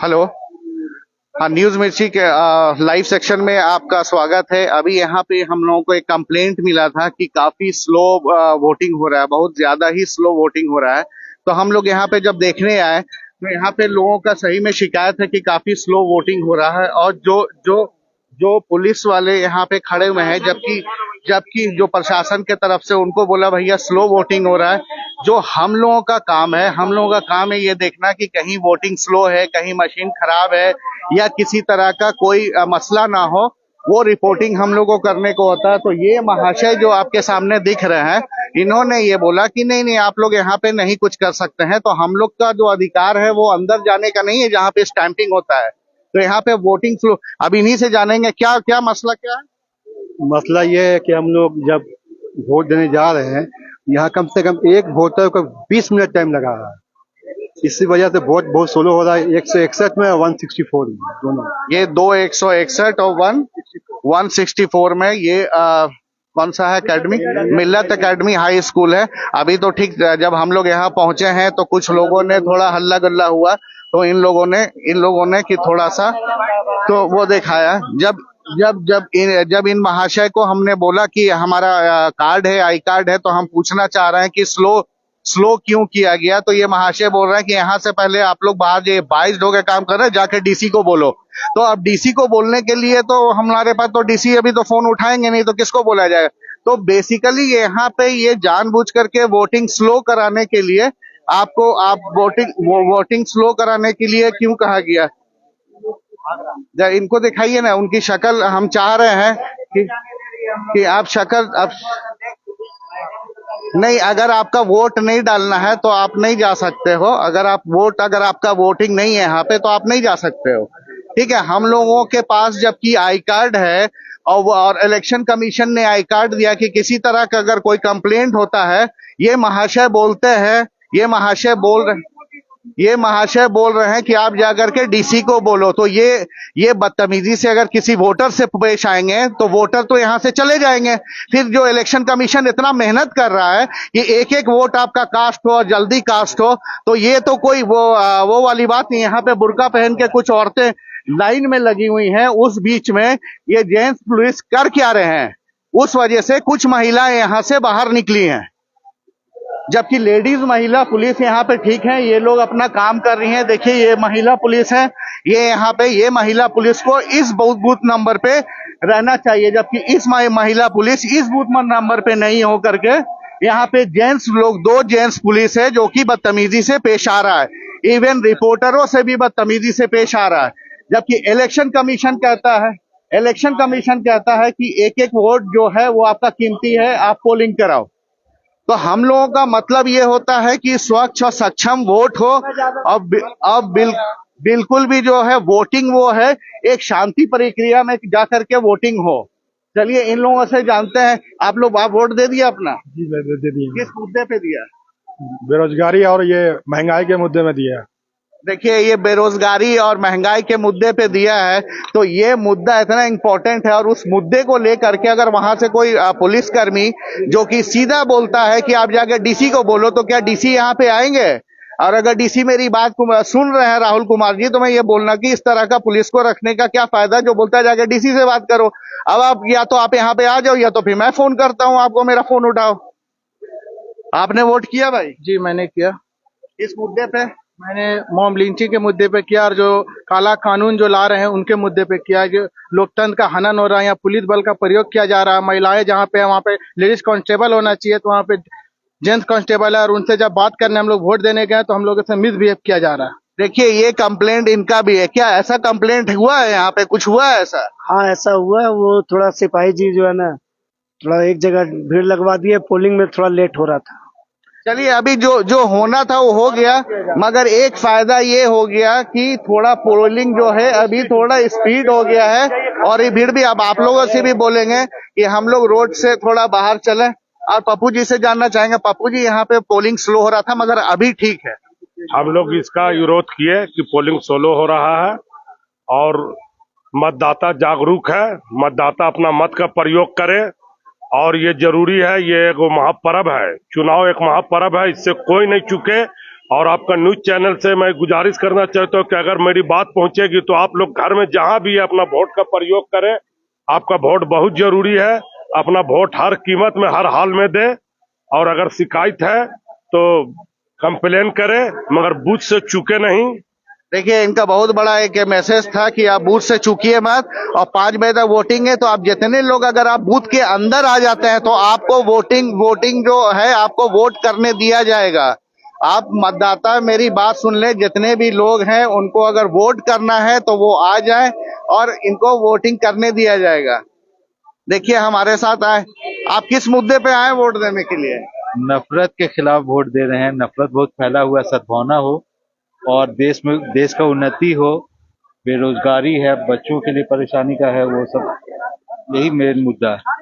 Hello. हाँ, news मिर्ची के लाइव सेक्शन में आपका स्वागत है। अभी यहाँ पे हम लोगों को एक कंप्लेंट मिला था कि काफी स्लो वोटिंग हो रहा है, बहुत ज्यादा ही स्लो वोटिंग हो रहा है। तो हम लोग यहाँ पे जब देखने आए तो यहाँ पे लोगों का सही में शिकायत है कि काफी स्लो वोटिंग हो रहा है, और जो जो जो पुलिस वाले यहाँ पे खड़े हुए हैं, जबकि जबकि जो प्रशासन के तरफ से उनको बोला भैया स्लो वोटिंग हो रहा है। जो हम लोगों का काम है, हम लोगों का काम है ये देखना कि कहीं वोटिंग स्लो है, कहीं मशीन खराब है, या किसी तरह का कोई मसला ना हो, वो रिपोर्टिंग हम लोग को करने को होता है। तो ये महाशय जो आपके सामने दिख रहे हैं, इन्होंने ये बोला कि नहीं नहीं, आप लोग यहाँ पे नहीं कुछ कर सकते हैं। तो हम लोग का जो अधिकार है वो अंदर जाने का नहीं है जहाँ पे स्टैंपिंग होता है। तो यहाँ पे वोटिंग फ्लो अब इन्हीं से जानेंगे। क्या क्या मसला क्या है? मसला ये है कि हम लोग जब वोट देने जा रहे हैं, यहाँ कम से कम एक वोटर को 20 मिनट टाइम लगा रहा है। इसी वजह से वोट बहुत स्लो हो रहा है। 161 में और 164 में दोनों। ये दो 161 और 164 में ये कौन सा है अकेडमी? मिल्लत अकेडमी हाई स्कूल है। अभी तो ठीक जब हम लोग यहाँ पहुंचे हैं तो कुछ लोगों ने थोड़ा हल्ला गुल्ला हुआ, तो इन लोगों ने कि थोड़ा सा तो वो दिखाया। जब इन महाशय को हमने बोला कि हमारा कार्ड है, आई कार्ड है, तो हम पूछना चाह रहे हैं कि स्लो स्लो क्यों किया गया, तो ये महाशय बोल रहे हैं कि यहाँ से पहले आप लोग बाहर जो 22 लोग काम कर रहे हैं, जाके डीसी को बोलो। तो अब डीसी को बोलने के लिए तो हमारे पास तो डीसी अभी तो फोन उठाएंगे नहीं, तो किसको बोला जाएगा? तो बेसिकली यहाँ पे ये जानबूझ करके वोटिंग स्लो कराने के लिए वोटिंग स्लो कराने के लिए क्यों कहा गया? इनको दिखाइए ना उनकी शक्ल। हम चाह रहे हैं कि आप शक्ल आप नहीं, अगर आपका वोट नहीं डालना है तो आप नहीं जा सकते हो। अगर आपका वोटिंग नहीं है यहाँ पे तो आप नहीं जा सकते हो। ठीक है, हम लोगों के पास जबकि आई कार्ड है, और इलेक्शन कमीशन ने आई कार्ड दिया कि किसी तरह का अगर कोई कंप्लेंट होता है, ये महाशय बोलते हैं, ये महाशय बोल रहे हैं कि आप जाकर के डीसी को बोलो। तो ये बदतमीजी से अगर किसी वोटर से पेश आएंगे तो वोटर तो यहां से चले जाएंगे। फिर जो इलेक्शन कमीशन इतना मेहनत कर रहा है कि एक एक वोट आपका कास्ट हो और जल्दी कास्ट हो, तो ये तो कोई वो वाली बात नहीं। यहाँ पे बुर्का पहन के कुछ औरतें लाइन में लगी हुई हैं, उस बीच में ये जेंट्स पुलिस कर क्या रहे हैं, उस वजह से कुछ महिलाएं यहां से बाहर निकली हैं। जबकि लेडीज महिला पुलिस यहाँ पे ठीक है, ये लोग अपना काम कर रही हैं। देखिए ये महिला पुलिस है, ये यहाँ पे ये महिला पुलिस को इस बूथ नंबर पे रहना चाहिए, जबकि इस महिला पुलिस इस बूथ नंबर पे नहीं हो करके यहाँ पे जेंट्स लोग, दो जेंट्स पुलिस है जो कि बदतमीजी से पेश आ रहा है। इवन रिपोर्टरों से भी बदतमीजी से पेश आ रहा है। जबकि इलेक्शन कमीशन कहता है कि एक एक वोट जो है वो आपका कीमती है, आप पोलिंग कराओ। तो हम लोगों का मतलब ये होता है कि स्वच्छ और सक्षम वोट हो। अब बिल्कुल भी जो है वोटिंग वो है एक शांति प्रक्रिया में जाकर के वोटिंग हो। चलिए इन लोगों से जानते हैं। आप वोट दे दिया अपना? जी दे दिए। किस मुद्दे पे दिया? बेरोजगारी और ये महंगाई के मुद्दे में दिया। देखिए ये बेरोजगारी और महंगाई के मुद्दे पे दिया है, तो ये मुद्दा इतना इम्पोर्टेंट है, और उस मुद्दे को लेकर के अगर वहां से कोई पुलिसकर्मी जो कि सीधा बोलता है कि आप जाके डीसी को बोलो, तो क्या डीसी यहाँ पे आएंगे? और अगर डीसी मेरी बात सुन रहे हैं राहुल कुमार जी, तो मैं ये बोलना कि इस तरह का पुलिस को रखने का क्या फायदा, जो बोलता है जाके डीसी से बात करो। अब आप या तो आप यहाँ पे आ जाओ, या तो फिर मैं फोन करता हूँ आपको, मेरा फोन उठाओ। आपने वोट किया भाई? जी मैंने किया। इस मुद्दे पे मैंने मॉब लिंचिंग के मुद्दे पे किया, और जो काला कानून जो ला रहे हैं उनके मुद्दे पे किया। जो लोकतंत्र का हनन हो रहा है, यहाँ पुलिस बल का प्रयोग किया जा रहा है। महिलाएं जहाँ पे वहाँ पे लेडीज कांस्टेबल होना चाहिए, तो वहाँ पे जेंट्स कांस्टेबल है, और उनसे जब बात करने हम लोग वोट देने गए तो हम लोगों से मिसबिहेव किया जा रहा है। देखिए ये कंप्लेंट इनका भी है। क्या ऐसा कंप्लेंट हुआ है यहाँ पे? कुछ हुआ है ऐसा? हाँ ऐसा हुआ है। वो थोड़ा सिपाही जी जो है ना, थोड़ा एक जगह भीड़ लगवा दिए, पोलिंग में थोड़ा लेट हो रहा था। चलिए अभी जो होना था वो हो गया, मगर एक फायदा ये हो गया कि थोड़ा पोलिंग जो है अभी थोड़ा स्पीड हो गया है। और ये भीड़ भी अब आप लोगों से भी बोलेंगे कि हम लोग रोड से थोड़ा बाहर चलें। और पप्पू जी से जानना चाहेंगे, पप्पू जी यहाँ पे पोलिंग स्लो हो रहा था मगर अभी ठीक है। हम लोग इसका विरोध किए कि पोलिंग स्लो हो रहा है, और मतदाता जागरूक है, मतदाता अपना मत का प्रयोग करे, और ये जरूरी है। ये एक महापर्व है, चुनाव एक महापर्व है, इससे कोई नहीं चूके। और आपका न्यूज चैनल से मैं गुजारिश करना चाहता हूँ कि अगर मेरी बात पहुंचेगी तो आप लोग घर में जहां भी है अपना वोट का प्रयोग करें। आपका वोट बहुत जरूरी है। अपना वोट हर कीमत में हर हाल में दें, और अगर शिकायत है तो कंप्लेन करें, मगर बूथ से चूके नहीं। देखिए, इनका बहुत बड़ा एक मैसेज था कि आप बूथ से चूकिए मत, और 5 बजे तक वोटिंग है। तो आप जितने लोग अगर आप बूथ के अंदर आ जाते हैं तो आपको वोटिंग जो है आपको वोट करने दिया जाएगा। आप मतदाता मेरी बात सुन ले, जितने भी लोग हैं उनको अगर वोट करना है तो वो आ जाए और इनको वोटिंग करने दिया जाएगा। देखिए, हमारे साथ आए, आप किस मुद्दे पे आए वोट देने के लिए? नफरत के खिलाफ वोट दे रहे हैं। नफरत बहुत फैला हुआ है, सद्भावना हो और देश का उन्नति हो। बेरोजगारी है, बच्चों के लिए परेशानी का है, वो सब यही मेन मुद्दा है।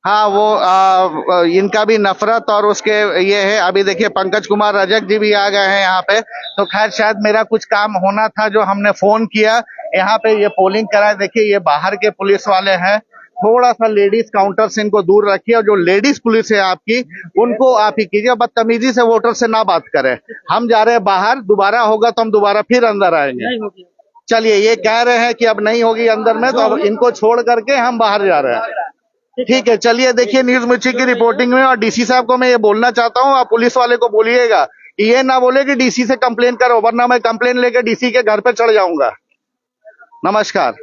हाँ, वो इनका भी नफरत और उसके ये है। अभी देखिए, पंकज कुमार रजक जी भी आ गए हैं यहाँ पे। तो खैर, शायद मेरा कुछ काम होना था जो हमने फोन किया यहाँ पे ये पोलिंग कराए। देखिए, ये बाहर के पुलिस वाले हैं। थोड़ा सा लेडीज काउंटर से इनको दूर रखिए, और जो लेडीज पुलिस है आपकी उनको आप ही कीजिए। बदतमीजी से वोटर से ना बात करें। हम जा रहे हैं बाहर, दोबारा होगा तो हम दोबारा फिर अंदर आएंगे। चलिए, ये कह रहे हैं कि अब नहीं होगी अंदर में, तो अब इनको छोड़ करके हम बाहर जा रहे हैं। ठीक है, चलिए। देखिए, न्यूज मिर्ची की रिपोर्टिंग में, और डीसी साहब को मैं ये बोलना चाहता हूँ, आप पुलिस वाले को बोलिएगा कि ये ना बोले कि डीसी से कंप्लेन करो, वरना मैं कंप्लेन लेकर डीसी के घर पे चढ़ जाऊंगा। नमस्कार।